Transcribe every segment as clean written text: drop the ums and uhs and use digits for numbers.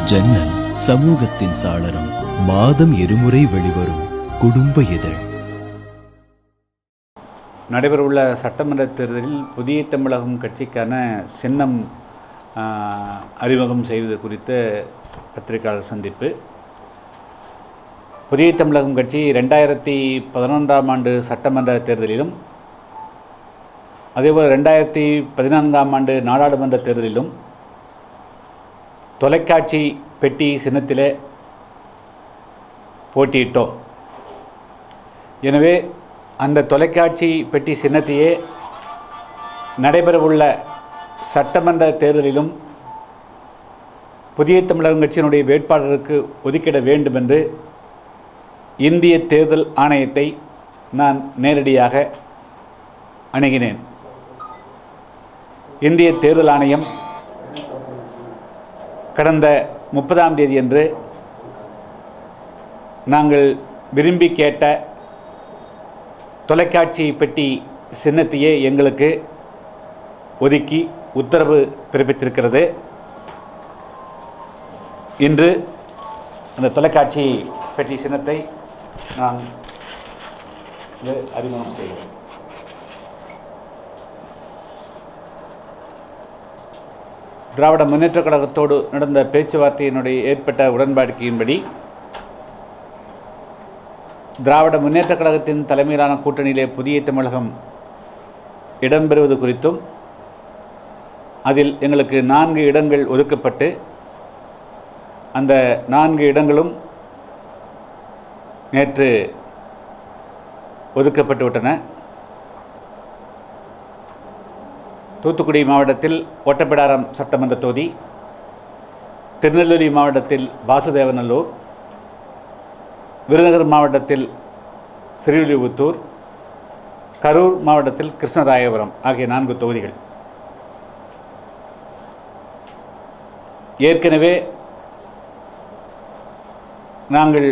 ஜன்னல் சமூகத்தின் சாளரம். மாதம் இருமுறை வெளிவரும் குடும்ப இதழ். நடைபெறவுள்ள சட்டமன்ற தேர்தலில் புதிய தமிழகம் கட்சிக்கான சின்னம் அறிமுகம் செய்வது குறித்த பத்திரிகையாளர் சந்திப்பு. புதிய தமிழகம் கட்சி 2011ஆம் ஆண்டு சட்டமன்ற தேர்தலிலும் அதேபோல் 2014ஆம் ஆண்டு நாடாளுமன்ற தேர்தலிலும் தொலைக்காட்சி பெட்டி சின்னத்திலே போட்டியிட்டோம். எனவே அந்த தொலைக்காட்சி பெட்டி சின்னத்தையே நடைபெறவுள்ள சட்டமன்ற தேர்தலிலும் புதிய தமிழகம் கட்சியினுடைய வேட்பாளருக்கு ஒதுக்கிட வேண்டும் என்று இந்திய தேர்தல் ஆணையத்தை நான் நேரடியாக அணுகினேன். இந்திய தேர்தல் ஆணையம் கடந்த 30ஆம் தேதியன்று நாங்கள் விரும்பி கேட்ட தொலைக்காட்சி பெட்டி சின்னத்தையே எங்களுக்கு ஒதுக்கி உத்தரவு பிறப்பித்திருக்கிறது. இன்று அந்த தொலைக்காட்சி பெட்டி சின்னத்தை நான் அறிமுகம் செய்கிறேன். திராவிட முன்னேற்றக் கழகத்தோடு நடந்த பேச்சுவார்த்தையினுடைய ஏற்பட்ட உடன்பாடுகையின்படி திராவிட முன்னேற்றக் கழகத்தின் தலைமையிலான கூட்டணியிலே புதிய தமிழகம் இடம்பெறுவது குறித்தும் அதில் எங்களுக்கு 4 இடங்கள் ஒதுக்கப்பட்டு அந்த 4 இடங்களும் நேற்று ஒதுக்கப்பட்டுவிட்டன. தூத்துக்குடி மாவட்டத்தில் ஒட்டப்பிடாரம் சட்டமன்ற தொகுதி, திருநெல்வேலி மாவட்டத்தில் வாசுதேவநல்லூர், விருதுநகர் மாவட்டத்தில் ஸ்ரீவில்லிபுத்தூர், கரூர் மாவட்டத்தில் கிருஷ்ணராயபுரம் ஆகிய 4 தொகுதிகள். ஏற்கனவே நாங்கள்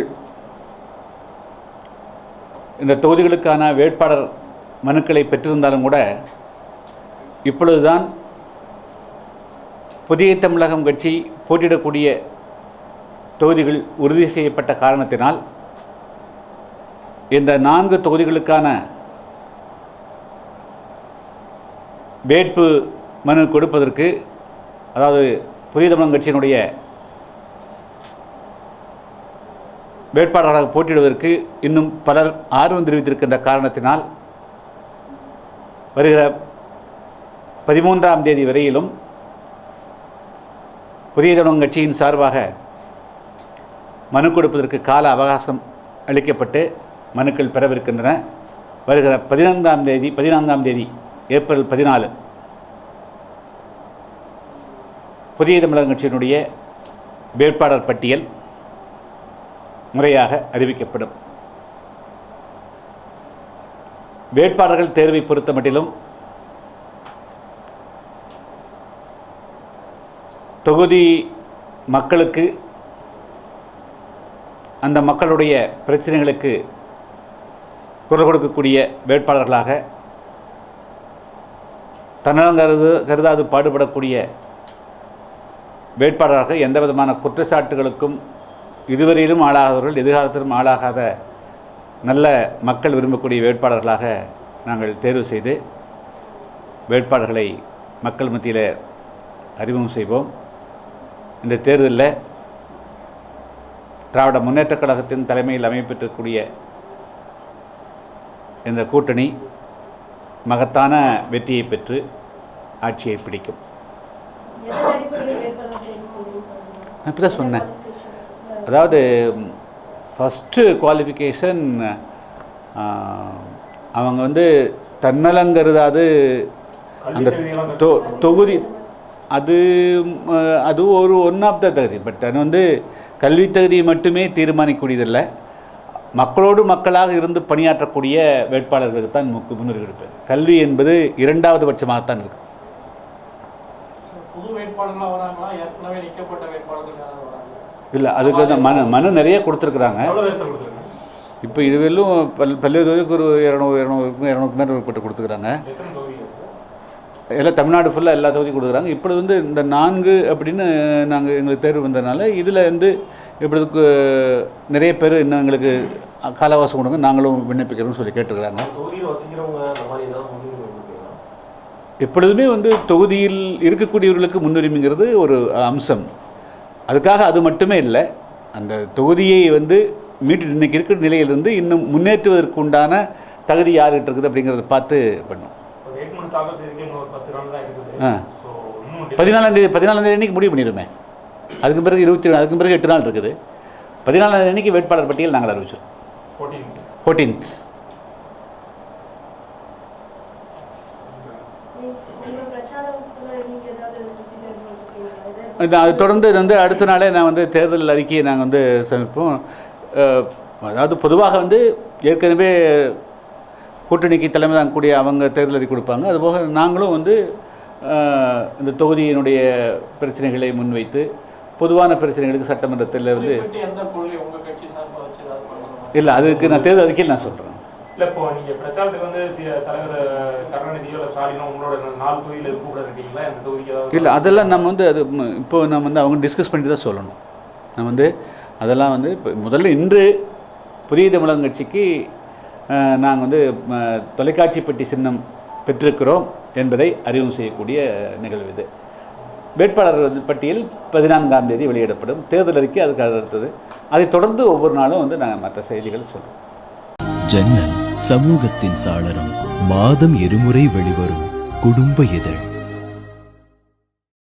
இந்த தொகுதிகளுக்கான வேட்பாளர் மனுக்களை பெற்றிருந்தாலும் கூட இப்பொழுதுதான் புதிய தமிழகம் கட்சி போட்டியிடக்கூடிய தொகுதிகள் உறுதி செய்யப்பட்ட காரணத்தினால் இந்த 4 தொகுதிகளுக்கான வேட்பு மனு கொடுப்பதற்கு, அதாவது புதிய தமிழகம் கட்சியினுடைய வேட்பாளராக போட்டியிடுவதற்கு இன்னும் பலர் ஆர்வம் தெரிவித்திருக்கின்ற காரணத்தினால் வருகிற 13ஆம் தேதி வரையிலும் புதிய தமிழகம் கட்சியின் சார்பாக மனு கொடுப்பதற்கு கால அவகாசம் அளிக்கப்பட்டு மனுக்கள் பெறவிருக்கின்றன. வருகிற 14ஆம் தேதி ஏப்ரல் 14 புதிய தமிழகம் கட்சியினுடைய வேட்பாளர் பட்டியல் முறையாக அறிவிக்கப்படும். வேட்பாளர்கள் தேர்வை பொறுத்த மட்டிலும் தொகுதி மக்களுக்கு, அந்த மக்களுடைய பிரச்சனைகளுக்கு குரல் கொடுக்கக்கூடிய வேட்பாளர்களாக, தன்னலம் கருதாது பாடுபடக்கூடிய வேட்பாளராக, எந்த விதமான குற்றச்சாட்டுகளுக்கும் இதுவரையிலும் ஆளாகாதவர்கள், எதிர்காலத்திலும் ஆளாகாத நல்ல மக்கள் விரும்பக்கூடிய வேட்பாளர்களாக நாங்கள் தேர்வு செய்து வேட்பாளர்களை மக்கள் மத்தியில் அறிமுகம் செய்வோம். இந்த தேர்தலில் திராவிட முன்னேற்றக் கழகத்தின் தலைமையில் அமைப்பெற்றக்கூடிய இந்த கூட்டணி மகத்தான வெற்றியை பெற்று ஆட்சியை பிடிக்கும். நான் இப்போ தான் சொன்னேன். அதாவது ஃபஸ்ட்டு குவாலிஃபிகேஷன் அவங்க தன்னலங்கருதாது அந்த தொகுதி, அது ஒரு ஒன் ஆஃப் த தகுதி. பட் அது கல்வி தகுதியை மட்டுமே தீர்மானிக்கக்கூடியதில்லை. மக்களோடு மக்களாக இருந்து பணியாற்றக்கூடிய வேட்பாளர்களுக்கு தான் முன்னுரிமை கொடுப்பது. கல்வி என்பது 2வது பட்சமாகத்தான் இருக்குது. இல்லை, அதுக்கு மனு நிறைய கொடுத்துருக்குறாங்க. இப்போ இதுவரையிலும் பல்வேறு தொகுதிக்கு ஒரு 200 மேலே உட்பட்டு கொடுத்துக்கிறாங்க. எல்லாம் தமிழ்நாடு ஃபுல்லாக எல்லா தொகுதியும் கொடுக்குறாங்க. இப்பொழுது வந்து இந்த 4 அப்படின்னு நாங்கள் எங்களுக்கு தேர்வு வந்ததுனால இதில் வந்து இப்பொழுதுக்கு நிறைய பேர் இன்னும் எங்களுக்கு காலவாசம் கொடுங்க, நாங்களும் விண்ணப்பிக்கிறோம்னு சொல்லி கேட்டுருக்குறாங்க. எப்பொழுதுமே வந்து தொகுதியில் இருக்கக்கூடியவர்களுக்கு முன்னுரிமைங்கிறது ஒரு அம்சம். அதுக்காக அது மட்டுமே இல்லை, அந்த தொகுதியை வந்து மீட்டு இன்றைக்கி இருக்கிற நிலையிலிருந்து இன்னும் முன்னேற்றுவதற்கு உண்டான தகுதி யார்கிட்ட இருக்குது அப்படிங்கிறத பார்த்து பண்ணோம். 14ஆம் தேதி அன்றைக்கி முடிவு பண்ணிடுமே. அதுக்கு பிறகு 8 நாள் இருக்குது. 14ஆம் தேதி அன்றைக்கி வேட்பாளர் பட்டியல் நாங்கள் அறிவிச்சிடும். 14th. அது தொடர்ந்து வந்து அடுத்த நாளே நான் வந்து தேர்தல் அறிக்கையை நாங்கள் வந்து சமைப்போம். அதாவது பொதுவாக வந்து ஏற்கனவே கூட்டணிக்கு தலைமை தாங்கக்கூடிய அவங்க தேர்தல் அறிக்கை கொடுப்பாங்க. அதுபோக நாங்களும் வந்து இந்த தொகுதியினுடைய பிரச்சனைகளை முன்வைத்து பொதுவான பிரச்சனைகளுக்கு சட்டமன்றத்தில் வந்து இல்லை, அதுக்கு நான் தேர்தல் அறிக்கையில் நான் சொல்கிறேன். இல்லை, இப்போ நீங்கள் பிரச்சாரத்துக்கு வந்து தலைவர் கருணாநிதியோ இல்லை ஸ்டாலினோ உங்களோட 4 தொகுதியில் இருக்கக்கூட இருக்கீங்களா? இந்த தொகுதிக்கு இல்லை, அதெல்லாம் நம்ம வந்து அது இப்போது நம்ம வந்து அவங்க டிஸ்கஸ் பண்ணிட்டு தான் சொல்லணும். நம்ம வந்து அதெல்லாம் வந்து இப்போ முதல்ல இன்று புதிய தமிழகம் கட்சிக்கு நாங்கள் வந்து தொலைக்காட்சி பெட்டி சின்னம் பெற்றிருக்கிறோம் என்பதை அறிமுகம் செய்யக்கூடிய நிகழ்வு இது. வேட்பாளர் பட்டியல் 14ஆம் தேதி வெளியிடப்படும். தேர்தல் அறிக்கை அதுக்கு அடுத்தது. அதைத் தொடர்ந்து ஒவ்வொரு நாளும் வந்து நாங்கள் மற்ற செய்திகள் சொல்லுவோம். ஜன்னல் சமூகத்தின் சாளரம். மாதம் 2 முறை வெளிவரும் குடும்ப இதழ்.